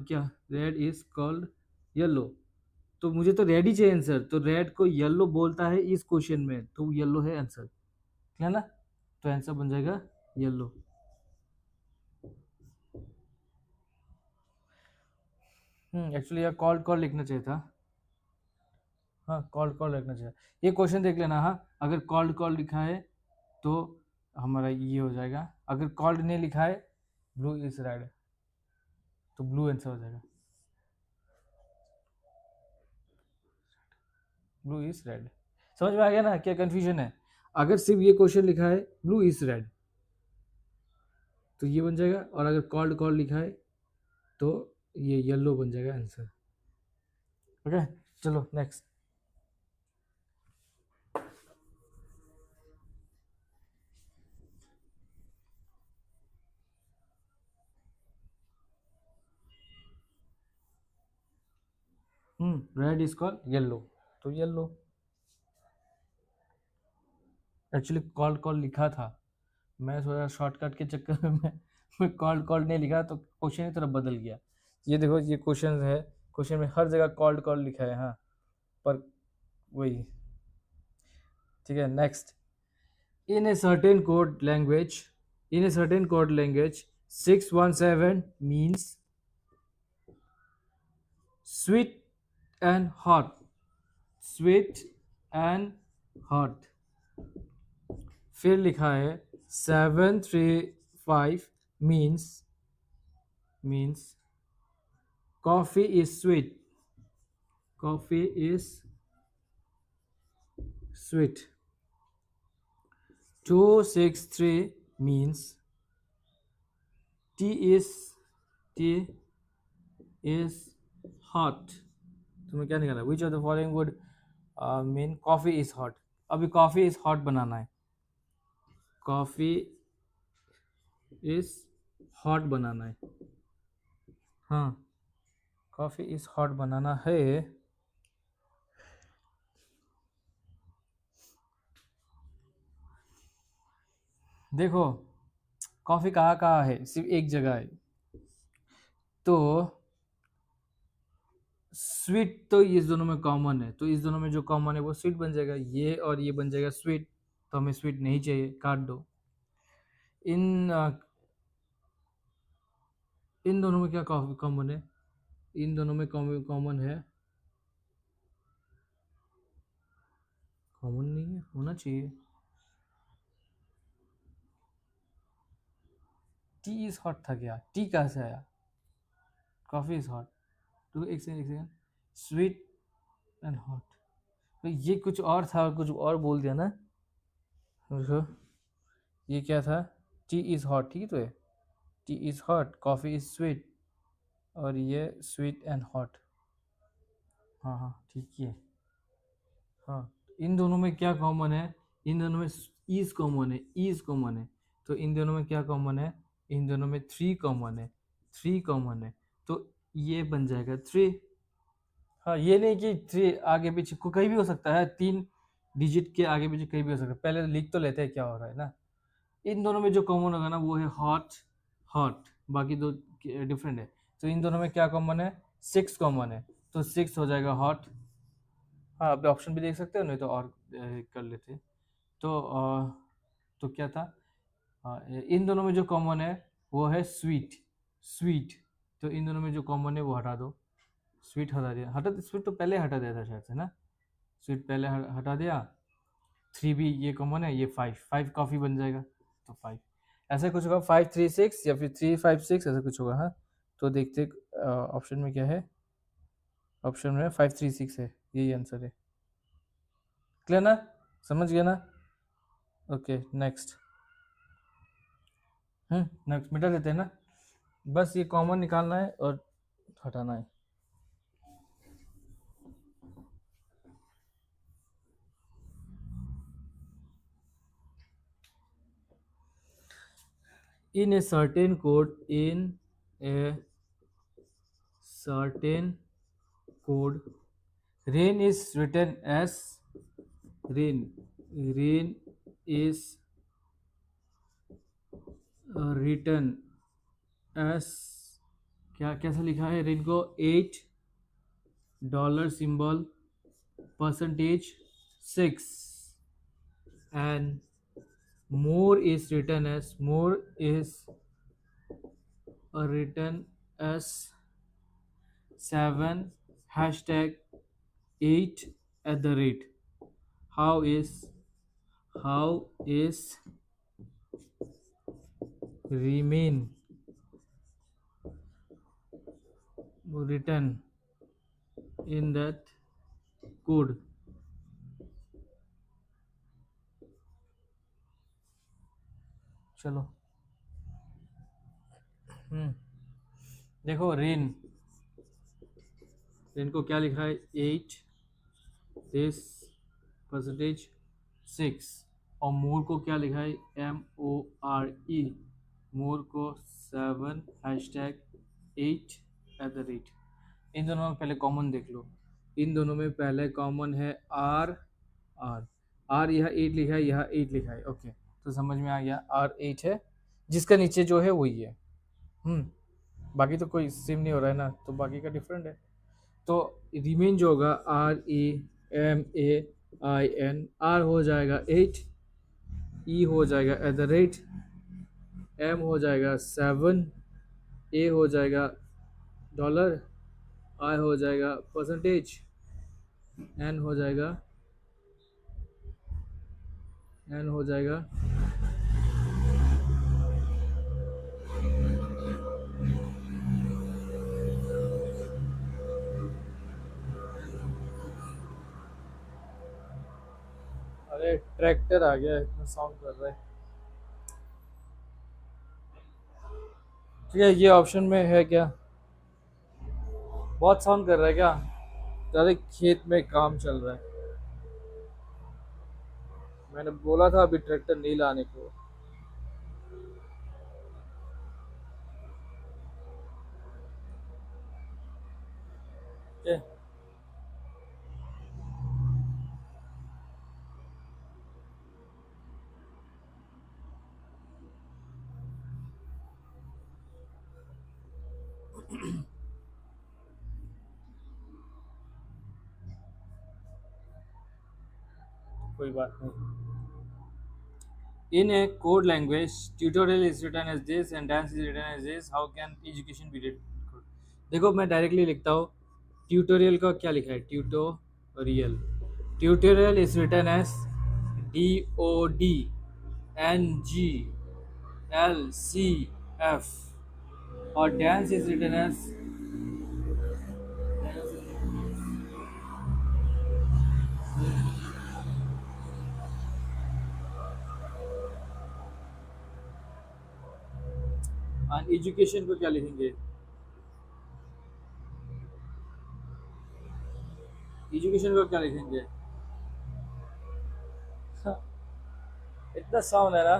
क्या, रेड इज कॉल्ड येलो, तो मुझे तो रेड ही चाहिए आंसर, तो रेड को येलो बोलता है इस क्वेश्चन में, तो येलो है आंसर, है ना, तो आंसर बन जाएगा येलो। एक्चुअली यार कॉल्ड कॉल लिखना चाहिए था, हाँ कॉल्ड कॉल लिखना चाहिए। ये क्वेश्चन देख लेना, हाँ अगर कॉल्ड कॉल लिखा है तो हमारा ये हो जाएगा, अगर कॉल्ड नहीं लिखा है, ब्लू इज रेड, तो ब्लू आंसर हो जाएगा, ब्लू इज रेड। समझ में आ गया ना, क्या कंफ्यूजन है, अगर सिर्फ ये क्वेश्चन लिखा है ब्लू इज रेड, तो ये बन जाएगा, और अगर कॉल्ड कॉल लिखा है तो ये येलो बन जाएगा आंसर। ओके, चलो next. Red is called yellow, तो येलो, एक्चुअली कॉल्ड कॉल लिखा था, मैं थोड़ा शॉर्टकट के चक्कर में मैं कॉल्ड कॉल नहीं लिखा, तो क्वेश्चन ही थोड़ा बदल गया। ये देखो ये क्वेश्चन है, क्वेश्चन में हर जगह कॉल्ड कॉल लिखा है, हाँ पर वही। ठीक है, next. In a certain code language, in a certain code language 617 means sweet and hot, sweet and hot. फिर लिखा है 735 means coffee is sweet, coffee is sweet। 263 means T is T is hot, तुम्हें क्या निकालना है? Which of the following would mean coffee is hot? अभी coffee is hot बनाना है, coffee is hot बनाना है। हाँ, कॉफी इज हॉट बनाना है। देखो कॉफी कहाँ कहाँ है, सिर्फ एक जगह है। तो स्वीट तो इस दोनों में कॉमन है, तो इस दोनों में जो कॉमन है वो स्वीट बन जाएगा, ये और ये बन जाएगा स्वीट। तो हमें स्वीट नहीं चाहिए, काट दो। इन इन दोनों में क्या कॉमन है? इन दोनों में कॉमन है, कॉमन नहीं है, होना चाहिए। टी इज हॉट था क्या? टी कहाँ से आया? Coffee is hot. तो एक सेकंड एक सेकंड, स्वीट एंड हॉट, तो ये कुछ और था और कुछ और बोल दिया ना। देखो ये क्या था? टी इज हॉट, ठीक तो है, T is hot, coffee is sweet, और ये स्वीट एंड हॉट। हाँ हाँ ठीक ही है। हाँ, इन दोनों में क्या कॉमन है? इन दोनों में ईज कॉमन है, ईज कॉमन है। तो इन दोनों में क्या कॉमन है? इन दोनों में थ्री कॉमन है, थ्री कॉमन है। तो ये बन जाएगा थ्री। हाँ, ये नहीं कि थ्री आगे पीछे को कहीं भी हो सकता है, तीन डिजिट के आगे पीछे कहीं भी हो सकता है। पहले लिख तो लेते हैं क्या हो रहा है ना। इन दोनों में जो कॉमन होगा ना वो है हॉट, हॉट, बाकी दो डिफरेंट है। तो इन दोनों में क्या कॉमन है? सिक्स कॉमन है, तो सिक्स हो जाएगा हॉट। हाँ, आप ऑप्शन भी देख सकते हो, नहीं तो और कर लेते। तो तो क्या था? इन दोनों में जो कॉमन है वो है स्वीट, स्वीट। तो इन दोनों में जो कॉमन है वो हटा दो, स्वीट हटा दिया, हटा स्वीट तो पहले हटा दिया था शायद से ना, स्वीट पहले हटा दिया। थ्री भी ये कॉमन है, ये फाइव, फाइव कॉफ़ी बन जाएगा। तो फाइव ऐसा कुछ होगा, 5 3 6 या फिर 3 5 6 ऐसा कुछ होगा। हाँ, तो देखते ऑप्शन में क्या है। ऑप्शन में 5 3 6 है, यही आंसर है। क्लियर ना? समझ गया ना? Okay next. नेक्स्ट मिटा देते हैं ना, बस ये कॉमन निकालना है और हटाना है। In a certain code, in a certain code, rain is written as rain. Rain is written as, क्या कैसा लिखा है रेन को? $8 symbol, percentage 6, and more is written as, more is written as 7 hashtag 8 at the rate. How is, how is remain written in that code? चलो देखो rain, rain को क्या लिखा है? 8 this परसेंटेज 6, और मोर को क्या लिखा है? MORE, मोर को 7 hashtag 8 एट द रेट। इन दोनों में पहले कॉमन देख लो। इन दोनों में पहले कॉमन है आर, आर, आर यहाँ 8 लिखा है, यहाँ 8 लिखा है। ओके, तो समझ में आ गया, आर 8 है, जिसका नीचे जो है वही है। बाकी तो कोई सिम नहीं हो रहा है ना, तो बाकी का डिफरेंट है। तो रिमेन जो होगा REMAIN, आर हो जाएगा 8, ई हो जाएगा एट द रेट, एम हो जाएगा 7, ए हो जाएगा डॉलर, आई हो जाएगा परसेंटेज, एन हो जाएगा, एन हो जाएगा अरे ट्रैक्टर आ गया, इतना साउंड कर रहा है। ठीक है, ये ऑप्शन में है क्या? बहुत साउंड कर रहा है क्या? अरे खेत में काम चल रहा है। मैंने बोला था अभी ट्रैक्टर नहीं लाने को। ठीक है, कोई बात नहीं। In a code language, tutorial is written as this and dance is written as this. How can education be written? देखो मैं डायरेक्टली लिखता हूँ। ट्यूटोरियल का क्या लिखा है? Tutorial. Tutorial is written as DODNGLCF और dance is written as education को क्या लिखेंगे? एजुकेशन को क्या लिखेंगे? हाँ, इतना साउंड है ना।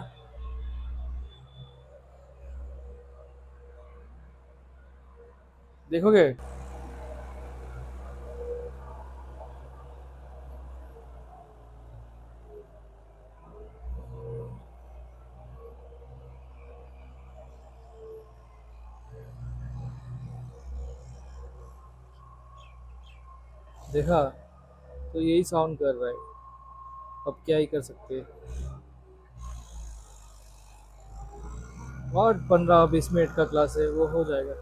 देखोगे? देखा? तो यही साउंड कर रहा है। अब क्या ही कर सकते हैं। और 15-20 मिनट का क्लास है, वो हो जाएगा।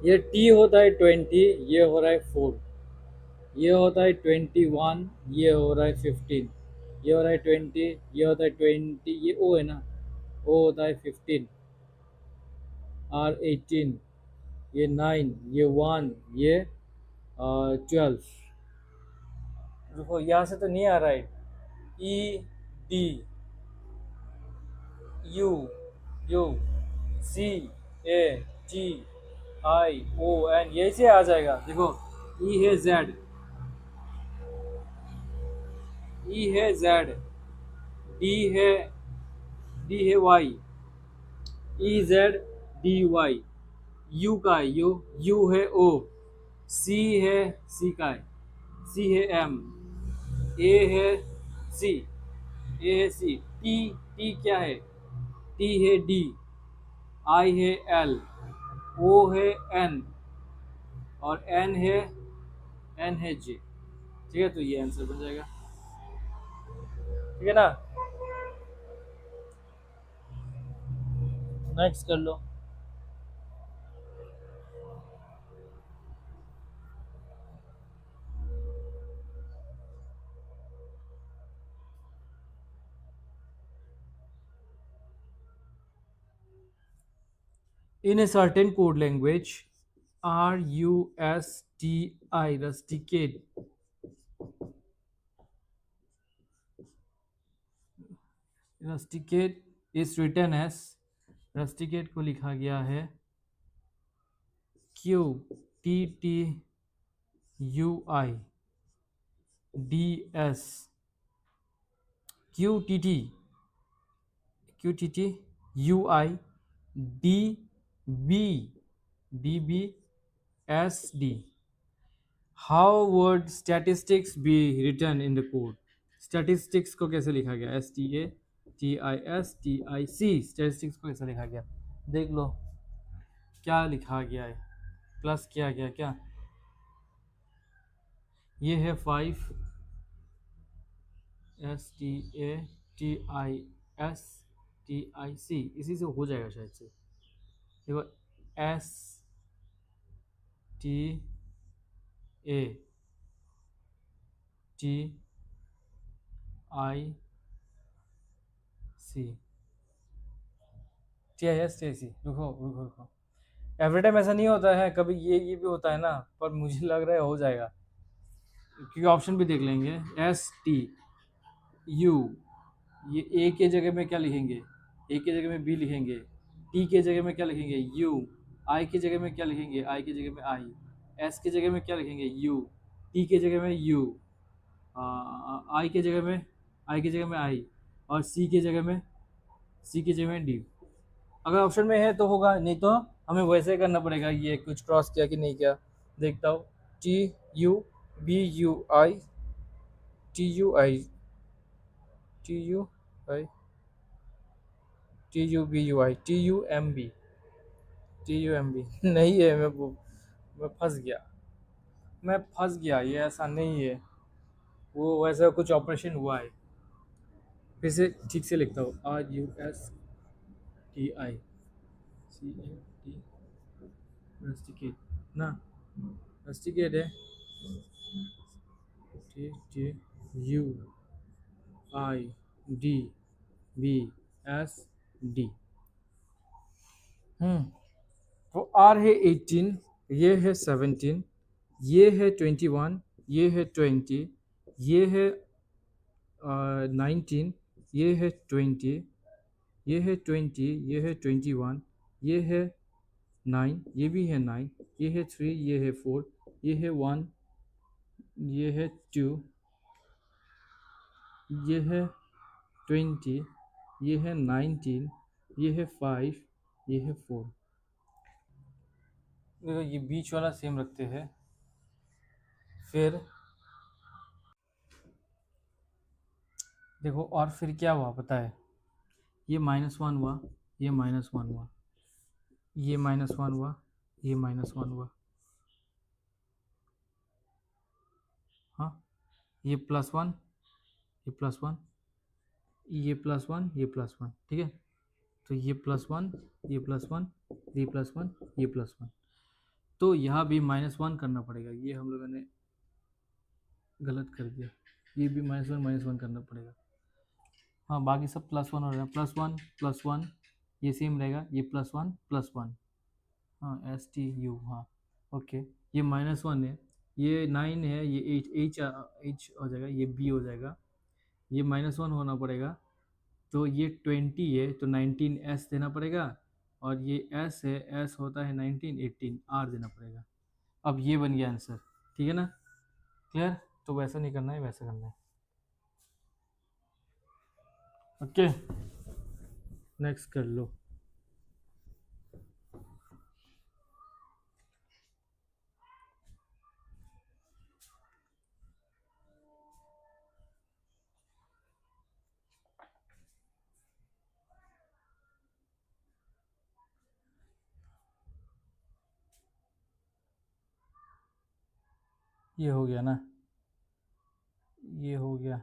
ये टी होता है 20, ये हो रहा है 4। ये होता है 21, ये हो रहा है 15। ये हो रहा है 20, ये होता है 20, ये ओ है ना, ओ होता है 15 और 18, ये 9, ये 1, ये 12। देखो यहाँ से तो नहीं आ रहा है। EDU CATION यही से आ जाएगा। देखो ई है जेड, ई है जेड, डी है Y, E Z D Y. U का है यू है ओ, सी है सी का है, सी है एम, ए है सी, ए है सी, टी, टी क्या है? टी है डी, आई है एल, ओ है एन और एन है जे। ठीक है, तो ये आंसर बन जाएगा। ठीक है ना? नेक्स्ट कर लो। In a certain code language, RUSTI, rusticate, rusticate is written as, rusticate को लिखा गया है QTTUIDS, QTT, QTTUIDBSD. How would statistics be written in the code? Statistics को कैसे लिखा गया? STATISTIC, statistics को कैसे लिखा गया? देख लो क्या लिखा गया है, प्लस किया गया क्या? ये है 5 STATISTIC, इसी से हो जाएगा शायद से। देखो STATIC, रुको रुको रुको, एवरी टाइम ऐसा नहीं होता है, कभी ये भी होता है ना, पर मुझे लग रहा है हो जाएगा। क्योंकि ऑप्शन भी देख लेंगे। एस टी यू, ये ए के जगह में क्या लिखेंगे, ए के जगह में बी लिखेंगे, टी के जगह में क्या लिखेंगे यू, आई की जगह में क्या लिखेंगे, आई की जगह में आई, एस की जगह में क्या लिखेंगे यू, टी के जगह में यू, आई के जगह में, आई की जगह में आई, और सी की जगह में, सी की जगह में डी। अगर ऑप्शन में है तो होगा, नहीं तो हमें वैसे करना पड़ेगा। ये कुछ क्रॉस किया कि नहीं किया देखता हूँ। T U B U I, T U I, T U I, T U B U I, T U M B, T U M B नहीं है। मैं फंस गया, मैं फंस गया, ये ऐसा नहीं है। वो वैसा कुछ ऑपरेशन हुआ है। फिर से ठीक से लिखता हूँ। R U S T I C A T, rusticate ना, रस्टिकेट है। T T U I D B S D. तो आर है 18, ये है 17, ये है 21, ये है 20, ये है 19, ये है 20, ये है 20, ये है 21, ये है 9, ये भी है 9, ये है 3, ये है 4, ये है 1, ये है 2, ये है 20, ये है 19, ये है 5, ये है 4। देखो ये बीच वाला सेम रखते हैं। फिर देखो और फिर क्या हुआ पता है, ये -1 हुआ, ये -1 हुआ, ये -1 हुआ, ये -1 हुआ, हाँ, ये +1, ये +1, ये +1, ये +1, ठीक है। तो ये +1, ये +1, ये +1, ये +1, तो यहाँ भी -1 करना पड़ेगा। ये हम लोगों ने गलत कर दिया, ये भी -1 करना पड़ेगा। हाँ बाकी सब +1 हो रहा है, +1 ये सेम रहेगा, ये +1, हाँ एस टी यू, हाँ ओके। ये -1 है, ये 9 है, ये एच हो जाएगा, ये बी हो जाएगा, ये -1 होना पड़ेगा। तो ये 20 है तो 19 एस देना पड़ेगा, और ये एस है, एस होता है 19, 18 आर देना पड़ेगा। अब ये बन गया आंसर, ठीक है ना, क्लियर। तो वैसा नहीं करना है, वैसा करना है, ओके। नेक्स्ट कर लो। ये हो गया ना, ये हो गया,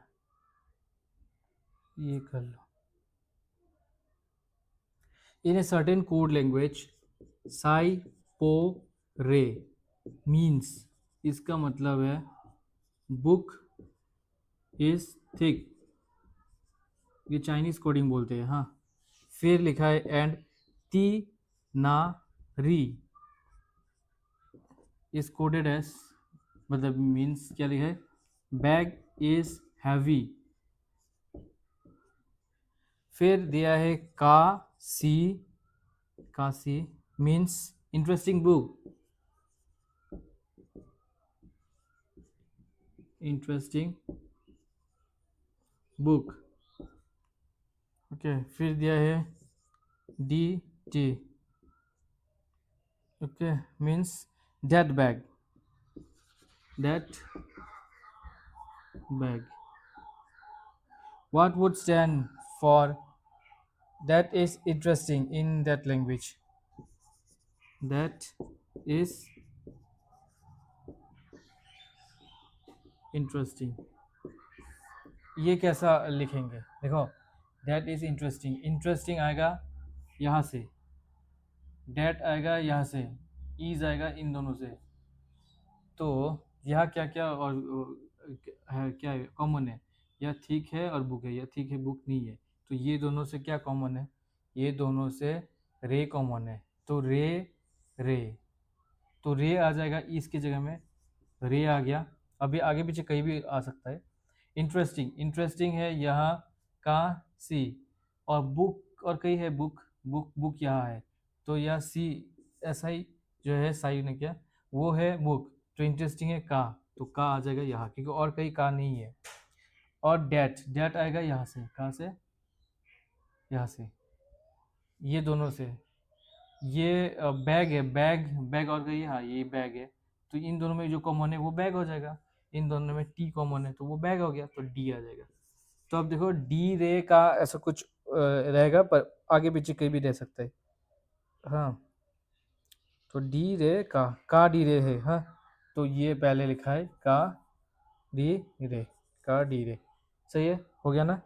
ये कर लो। In a certain code language, Sai पो रे मीन्स, इसका मतलब है बुक इज थिक, ये चाइनीज कोडिंग बोलते हैं, हाँ। फिर लिखा है एंड ती ना री इज कोडेड एस, मतलब मीन्स क्या लिखा है, बैग इज हैवी। फिर दिया है सी, का C means interesting book, interesting book, okay. फिर दिया है D T, okay means that bag, that bag. What would stand for that is interesting in that language? That is interesting, ये कैसा लिखेंगे देखो, that is interesting, interesting आएगा यहाँ से, that आएगा यहाँ से, is आएगा इन दोनों से। तो यहाँ क्या क्या और है, क्या कॉमन है, यह ठीक है और बुक है, यह ठीक है बुक नहीं है। तो ये दोनों से क्या कॉमन है, ये दोनों से रे कॉमन है, तो रे, रे, तो रे आ जाएगा, इस की जगह में रे आ गया, अभी आगे पीछे कहीं भी आ सकता है। इंटरेस्टिंग, इंटरेस्टिंग है यहाँ का सी, और बुक और कहीं है बुक, बुक यहाँ है, तो यह सी एस आई जो है साई ने क्या वो है बुक, तो इंटरेस्टिंग है का, तो का आ जाएगा यहाँ क्योंकि और कहीं का नहीं है। और डेट, डेट आएगा यहाँ से, कहाँ से, यहाँ से, ये दोनों से। ये बैग है, बैग, बैग और गई, हाँ ये बैग है, तो इन दोनों में जो कॉमन है वो बैग हो जाएगा, इन दोनों में टी कॉमन है तो वो बैग हो गया, तो डी आ जाएगा। तो अब देखो डी रे का ऐसा कुछ रहेगा, पर आगे पीछे कहीं भी रह सकता है। हाँ, तो डी रे का डी रे है, हाँ, तो ये पहले लिखा है का डी रे, का डी रे, सही है, हो गया ना।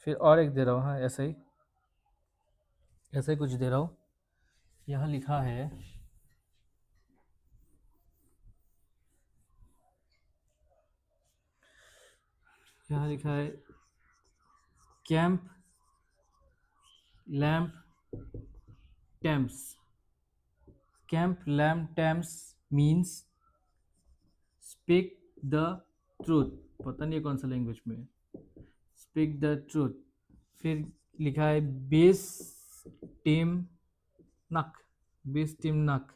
फिर और एक दे रहा हूँ, हाँ ऐसे ही कुछ दे रहा हूँ। यहाँ लिखा है, यहाँ लिखा है camp lamp Thames, camp lamp Thames means speak the truth, पता नहीं है कौन सा लैंग्वेज में, स्पीक द ट्रूथ। फिर लिखा है बेस टीम नक, बेस टीम नक,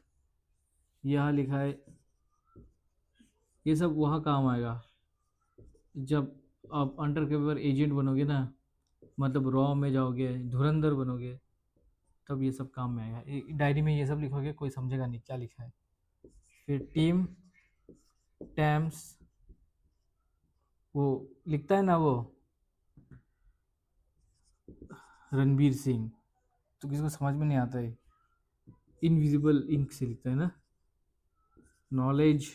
यहाँ लिखा है, ये सब वहाँ काम आएगा जब आप अंडर कवर एजेंट बनोगे ना, मतलब रॉ में जाओगे, धुरंधर बनोगे, तब ये सब काम में आएगा। डायरी में ये सब लिखोगे कोई समझेगा नहीं क्या लिखा है। फिर टीम टैम्स, वो लिखता है ना वो रणबीर सिंह, तो किसी को समझ में नहीं आता है, इनविजिबल इंक से लिखता है ना, नॉलेज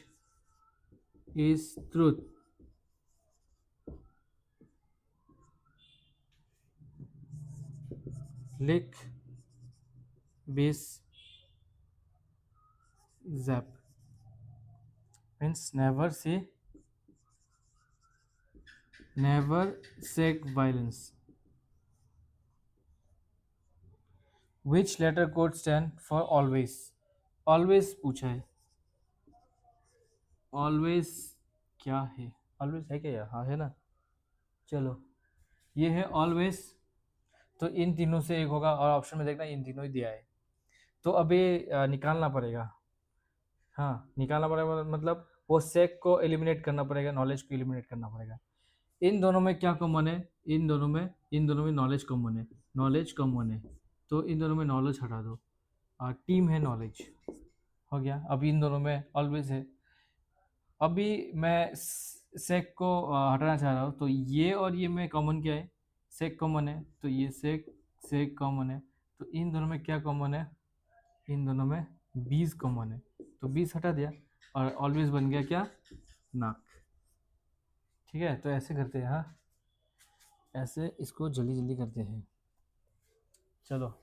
इज ट्रूथ, लिख base zap means never seek violence. Which letter code stand for always, always पूछा है, ऑलवेज क्या है, ऑलवेज है क्या यार, हाँ है ना, चलो ये है ऑलवेज, तो इन तीनों से एक होगा, और ऑप्शन में देखना इन तीनों ही दिया है, तो अभी निकालना पड़ेगा। हाँ निकालना पड़ेगा, मतलब वो सेक को एलिमिनेट करना पड़ेगा, नॉलेज को एलिमिनेट करना पड़ेगा। इन दोनों में क्या कॉमन है, इन दोनों में नॉलेज कॉमन है, नॉलेज कॉमन है, तो इन दोनों में नॉलेज हटा दो, और टीम है नॉलेज, हो गया। अभी इन दोनों में ऑलवेज है, अभी मैं सेक को हटाना चाह रहा हूँ, तो ये और ये में कॉमन क्या है, सेक कॉमन है, तो ये सेक सेक कॉमन है, तो इन दोनों में क्या कॉमन है, इन दोनों में 20 कॉमन है, तो 20 हटा दिया, और ऑलवेज बन गया क्या, नाक। ठीक है, तो ऐसे करते हैं, हाँ ऐसे इसको जल्दी जल्दी करते हैं, चलो।